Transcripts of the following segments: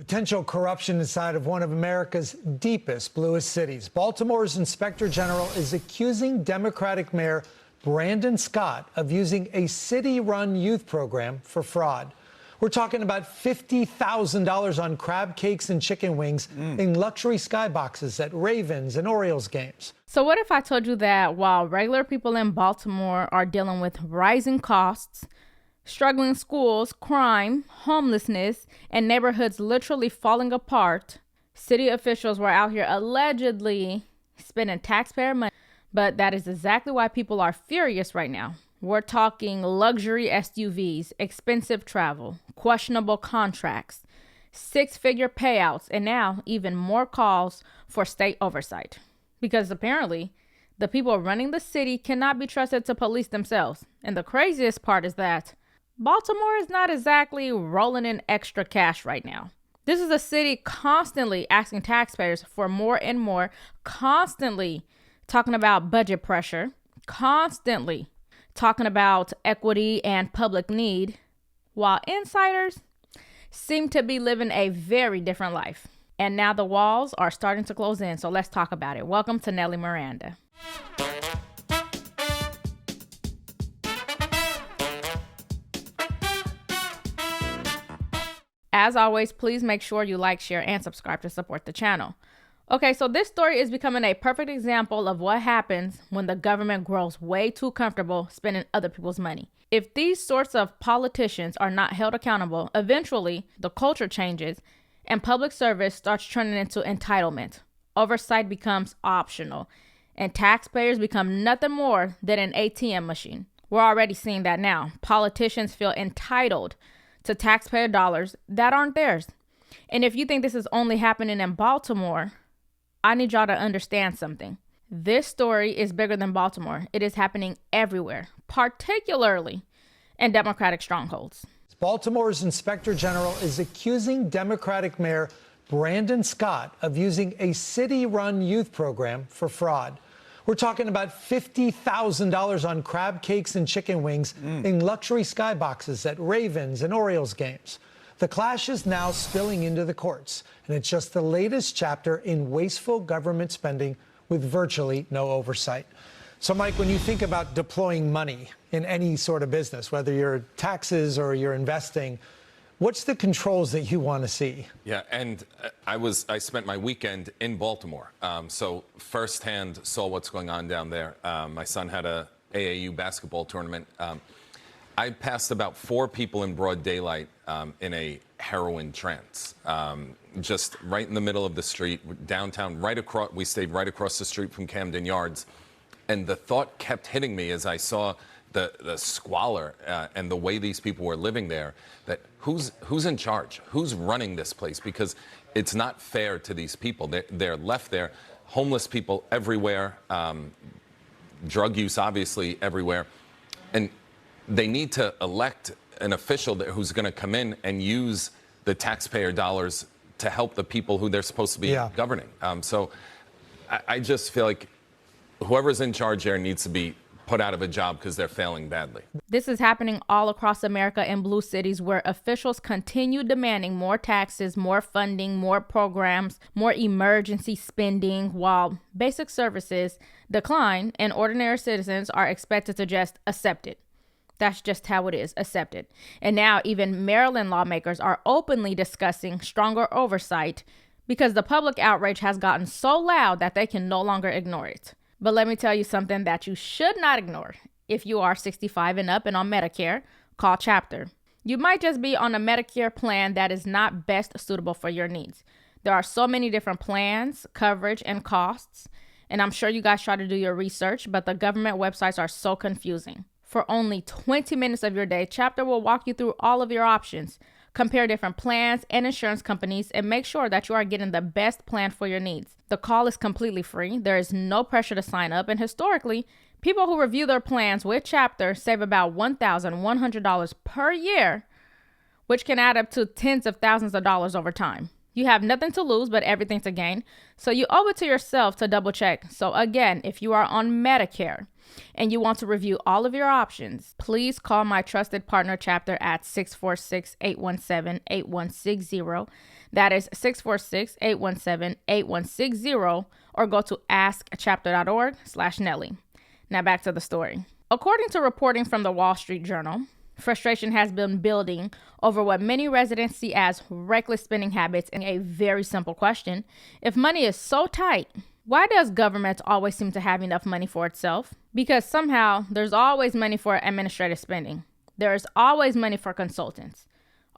Potential corruption inside of one of America's deepest, bluest cities. Baltimore's Inspector General is accusing Democratic Mayor Brandon Scott of using a city-run youth program for fraud. We're talking about $50,000 on crab cakes and chicken wings in luxury skyboxes at Ravens and Orioles games. So what if I told you that while regular people in Baltimore are dealing with rising costs, struggling schools, crime, homelessness, and neighborhoods literally falling apart, city officials were out here allegedly spending taxpayer money? But that is exactly why people are furious right now. We're talking luxury SUVs, expensive travel, questionable contracts, six-figure payouts, and now even more calls for state oversight. Because apparently, the people running the city cannot be trusted to police themselves. And the craziest part is that Baltimore is not exactly rolling in extra cash right now. This is a city constantly asking taxpayers for more and more, constantly talking about budget pressure, constantly talking about equity and public need, while insiders seem to be living a very different life. And now the walls are starting to close in, so let's talk about it. Welcome to Nelly Miranda. As always, please make sure you like, share, and subscribe to support the channel. Okay, so this story is becoming a perfect example of what happens when the government grows way too comfortable spending other people's money. If these sorts of politicians are not held accountable, eventually the culture changes and public service starts turning into entitlement. Oversight becomes optional, and taxpayers become nothing more than an ATM machine. We're already seeing that now. Politicians feel entitled to taxpayer dollars that aren't theirs. And if you think this is only happening in Baltimore, I need y'all to understand something. This story is bigger than Baltimore. It is happening everywhere, particularly in Democratic strongholds. Baltimore's Inspector General is accusing Democratic Mayor Brandon Scott of using a city-run youth program for fraud. We're talking about $50,000 on crab cakes and chicken wings in luxury skyboxes at Ravens and Orioles games. The clash is now spilling into the courts, and it's just the latest chapter in wasteful government spending with virtually no oversight. So, Mike, when you think about deploying money in any sort of business, whether you're taxes or you're investing, what's the controls that you want to see? Yeah, and I spent my weekend in Baltimore, so firsthand saw what's going on down there. My son had a AAU basketball tournament. I passed about 4 people in broad daylight in a heroin trance, just right in the middle of the street, downtown, right across. We stayed right across the street from Camden Yards, and the thought kept hitting me as I saw the squalor and the way these people were living there, that who's in charge? Who's running this place? Because it's not fair to these people. They're left there, homeless people everywhere, drug use obviously everywhere, and they need to elect an official who's going to come in and use the taxpayer dollars to help the people who they're supposed to be governing. So I just feel like whoever's in charge there needs to be put out of a job because they're failing badly. This is happening all across America in blue cities where officials continue demanding more taxes, more funding, more programs, more emergency spending, while basic services decline and ordinary citizens are expected to just accept it. That's just how it is, accepted. And now even Maryland lawmakers are openly discussing stronger oversight because the public outrage has gotten so loud that they can no longer ignore it. But let me tell you something that you should not ignore. If you are 65 and up and on Medicare, call CASHAPP. You might just be on a Medicare plan that is not best suitable for your needs. There are so many different plans, coverage, and costs. And I'm sure you guys try to do your research, but the government websites are so confusing. For only 20 minutes of your day, CASHAPP will walk you through all of your options, compare different plans and insurance companies, and make sure that you are getting the best plan for your needs. The call is completely free. There is no pressure to sign up. And historically, people who review their plans with CASHAPP save about $1,100 per year, which can add up to tens of thousands of dollars over time. You have nothing to lose, but everything to gain. So you owe it to yourself to double check. So again, if you are on Medicare, and you want to review all of your options, please call my trusted partner chapter at 646-817-8160. That is 646-817-8160, or go to askchapter.org/Nellie. Now back to the story. According to reporting from the Wall Street Journal, frustration has been building over what many residents see as reckless spending habits and a very simple question. If money is so tight, why does government always seem to have enough money for itself? Because somehow there's always money for administrative spending. There is always money for consultants.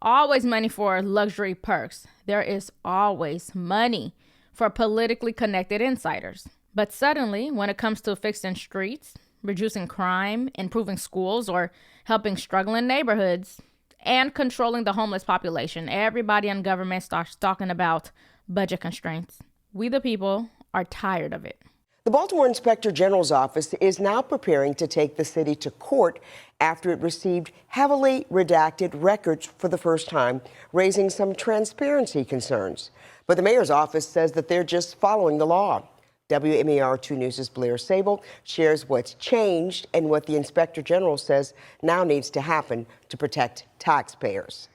Always money for luxury perks. There is always money for politically connected insiders. But suddenly, when it comes to fixing streets, reducing crime, improving schools, or helping struggling neighborhoods, and controlling the homeless population, everybody in government starts talking about budget constraints. We the people are tired of it. The Baltimore Inspector General's office is now preparing to take the city to court after it received heavily redacted records for the first time, raising some transparency concerns. But the mayor's office says that they're just following the law. WMER 2 News' Blair Sable shares what's changed and what the Inspector General says now needs to happen to protect taxpayers.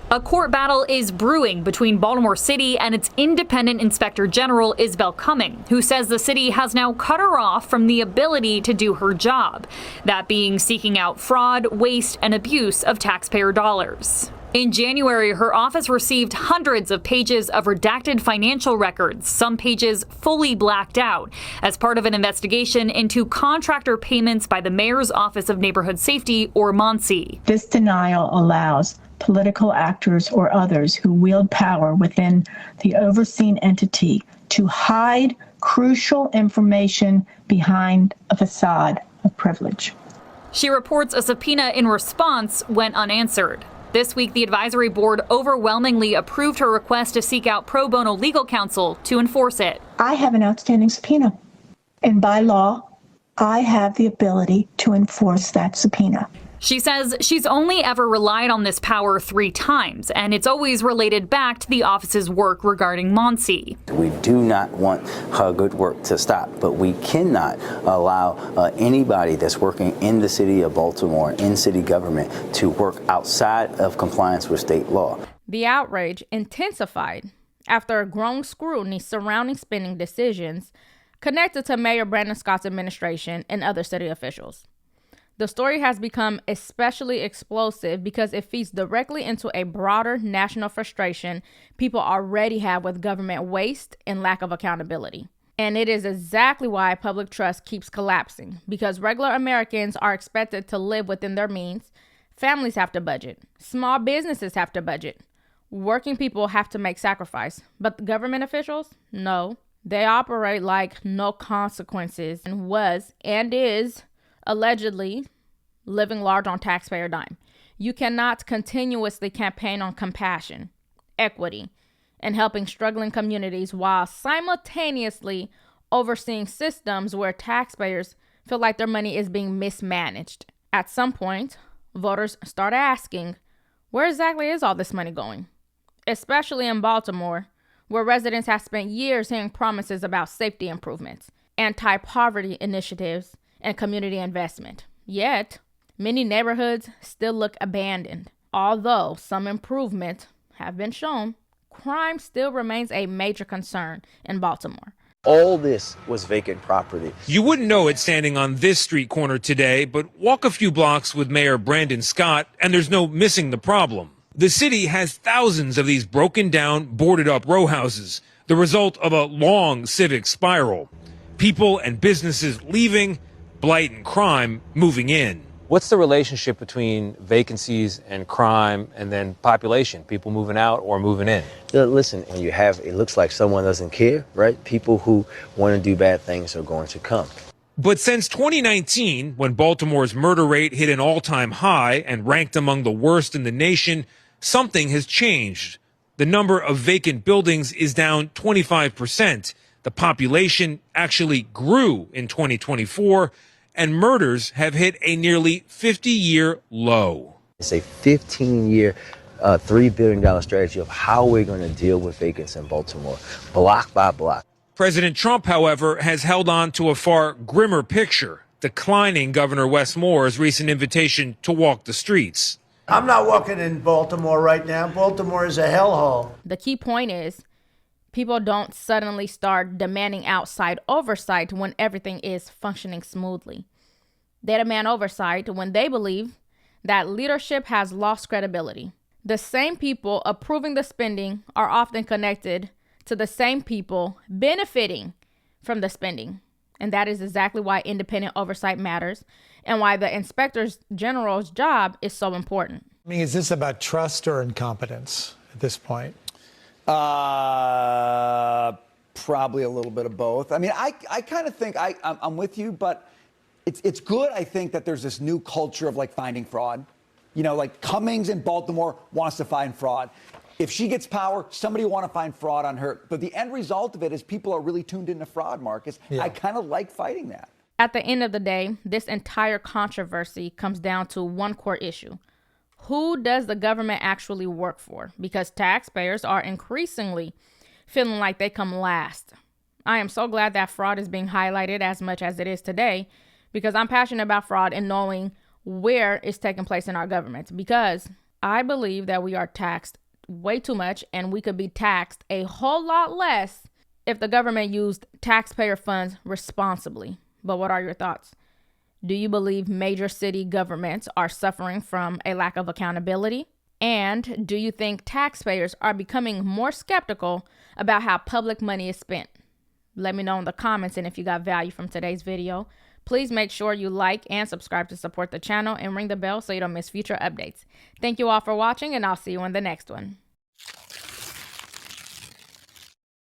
A court battle is brewing between Baltimore City and its independent Inspector General, Isabel Cumming, who says the city has now cut her off from the ability to do her job, that being seeking out fraud, waste, and abuse of taxpayer dollars. In January, her office received hundreds of pages of redacted financial records, some pages fully blacked out, as part of an investigation into contractor payments by the Mayor's Office of Neighborhood Safety, or MONSE. This denial allows political actors or others who wield power within the overseen entity to hide crucial information behind a facade of privilege. She reports a subpoena in response went unanswered. This week, the advisory board overwhelmingly approved her request to seek out pro bono legal counsel to enforce it. I have an outstanding subpoena, and by law, I have the ability to enforce that subpoena. She says she's only ever relied on this power 3 times, and it's always related back to the office's work regarding MONSE. We do not want her good work to stop, but we cannot allow anybody that's working in the city of Baltimore, in city government, to work outside of compliance with state law. The outrage intensified after a growing scrutiny surrounding spending decisions connected to Mayor Brandon Scott's administration and other city officials. The story has become especially explosive because it feeds directly into a broader national frustration people already have with government waste and lack of accountability. And it is exactly why public trust keeps collapsing, because regular Americans are expected to live within their means. Families have to budget. Small businesses have to budget. Working people have to make sacrifice. But the government officials? No. They operate like no consequences and was and is allegedly living large on taxpayer dime. You cannot continuously campaign on compassion, equity, and helping struggling communities while simultaneously overseeing systems where taxpayers feel like their money is being mismanaged. At some point, voters start asking, where exactly is all this money going? Especially in Baltimore, where residents have spent years hearing promises about safety improvements, anti-poverty initiatives, and community investment. Yet, many neighborhoods still look abandoned. Although some improvements have been shown, crime still remains a major concern in Baltimore. All this was vacant property. You wouldn't know it standing on this street corner today, but walk a few blocks with Mayor Brandon Scott, and there's no missing the problem. The city has thousands of these broken down, boarded up row houses, the result of a long civic spiral. People and businesses leaving, blight and crime moving in. What's the relationship between vacancies and crime and then population, people moving out or moving in? Listen, when you have, it looks like someone doesn't care, right? People who want to do bad things are going to come. But since 2019, when Baltimore's murder rate hit an all-time high and ranked among the worst in the nation, something has changed. The number of vacant buildings is down 25%. The population actually grew in 2024, and murders have hit a nearly 50-year low. It's a 15-year, $3 billion strategy of how we're going to deal with vacancy in Baltimore, block by block. President Trump, however, has held on to a far grimmer picture, declining Governor Wes Moore's recent invitation to walk the streets. I'm not walking in Baltimore right now. Baltimore is a hellhole. The key point is people don't suddenly start demanding outside oversight when everything is functioning smoothly. They demand oversight when they believe that leadership has lost credibility. The same people approving the spending are often connected to the same people benefiting from the spending. And that is exactly why independent oversight matters and why the Inspector General's job is so important. I mean, is this about trust or incompetence at this point? Probably a little bit of both. I mean, I kind of think I'm with you, but it's good, I think, that there's this new culture of like finding fraud. You know, like Cummings in Baltimore wants to find fraud. If she gets power, somebody will want to find fraud on her. But the end result of it is people are really tuned into fraud, Marcus. Yeah. I kind of like fighting that. At the end of the day, this entire controversy comes down to one core issue. Who does the government actually work for? Because taxpayers are increasingly feeling like they come last. I am so glad that fraud is being highlighted as much as it is today, because I'm passionate about fraud and knowing where it's taking place in our government, because I believe that we are taxed way too much and we could be taxed a whole lot less if the government used taxpayer funds responsibly. But what are your thoughts? Do you believe major city governments are suffering from a lack of accountability? And do you think taxpayers are becoming more skeptical about how public money is spent? Let me know in the comments, and if you got value from today's video, please make sure you like and subscribe to support the channel and ring the bell so you don't miss future updates. Thank you all for watching, and I'll see you in the next one.